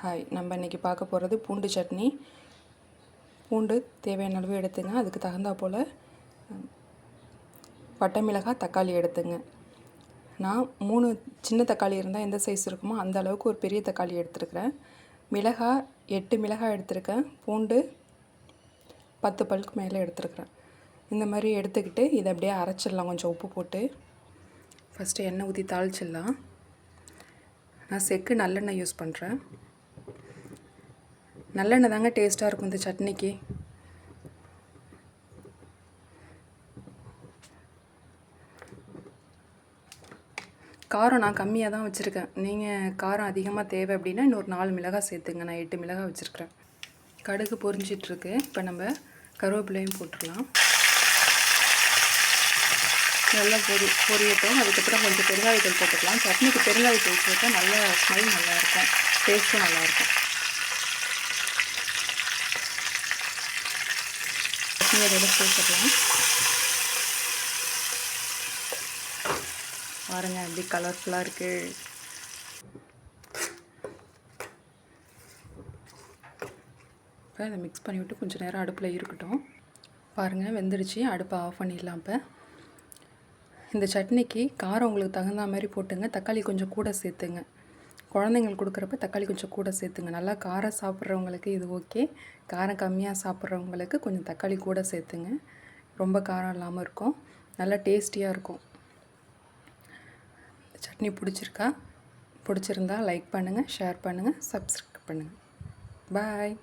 Hi, நம்ம இன்றைக்கி பார்க்க போகிறது பூண்டு சட்னி. பூண்டு தேவையான அளவு எடுத்துங்க. அதுக்கு தகுந்தா போல் பட்டை மிளகாய், தக்காளி எடுத்துங்க. நான் 3 சின்ன தக்காளி இருந்தால் எந்த சைஸ் இருக்குமோ அந்த அளவுக்கு ஒரு பெரிய தக்காளி எடுத்துருக்கிறேன். மிளகாய் 8 மிளகாய் எடுத்துருக்கேன். பூண்டு 10 பல்லுக்கு மேலே எடுத்துருக்கிறேன். இந்த மாதிரி எடுத்துக்கிட்டு இதை அப்படியே அரைச்சிடலாம். கொஞ்சம் உப்பு போட்டு ஃபஸ்ட்டு எண்ணெய் ஊற்றி தாளிச்சிடலாம். நான் செக்கு நல்லெண்ணெய் யூஸ் பண்ணுறேன். நல்லெண்ணெய் தாங்க டேஸ்ட்டாக இருக்கும் இந்த சட்னிக்கு. காரம் நான் கம்மியாக தான் வச்சுருக்கேன். நீங்கள் காரம் அதிகமாக தேவை அப்படின்னா இன்னொரு 4 மிளகாய் சேர்த்துங்க. நான் 8 மிளகாய் வச்சுருக்கிறேன். கடுகு பொரிஞ்சிட்ருக்கு. இப்போ நம்ம கருவேப்பிலையும் போட்டுடலாம். நல்லா பொரியட்டும். அதுக்கப்புறம் கொஞ்சம் பெருங்காயத்தூள் போட்டுக்கலாம். சட்னிக்கு பெருங்காயத்தூள் போட்டால் நல்ல ஸ்மெல் நல்லாயிருக்கும், டேஸ்ட்டும் நல்லாயிருக்கும். சட்னி அதோட சேர்த்துக்கலாம். பாருங்கள் எப்படி கலர்ஃபுல்லாக இருக்குது. இப்போ இதை மிக்ஸ் பண்ணிவிட்டு கொஞ்சம் நேரம் அடுப்பில் இருக்கட்டும். பாருங்கள் வெந்துடுச்சு. அடுப்பை ஆஃப் பண்ணிடலாம். இப்போ இந்த சட்னிக்கு காரம் உங்களுக்கு தகுந்த மாதிரி போட்டுங்க. தக்காளி கொஞ்சம் கூட சேர்த்துங்க. குழந்தைங்களுக்கு கொடுக்குறப்ப தக்காளி கொஞ்சம் கூட சேர்த்துங்க. நல்லா காரம் சாப்பிட்றவங்களுக்கு இது ஓகே. காரம் கம்மியாக சாப்பிட்றவங்களுக்கு கொஞ்சம் தக்காளி கூட சேர்த்துங்க. ரொம்ப காரம் இல்லாமல் இருக்கும், நல்லா டேஸ்டியாக இருக்கும். சட்னி பிடிச்சிருந்தா லைக் பண்ணுங்கள், ஷேர் பண்ணுங்கள், சப்ஸ்கிரைப் பண்ணுங்கள். பாய்.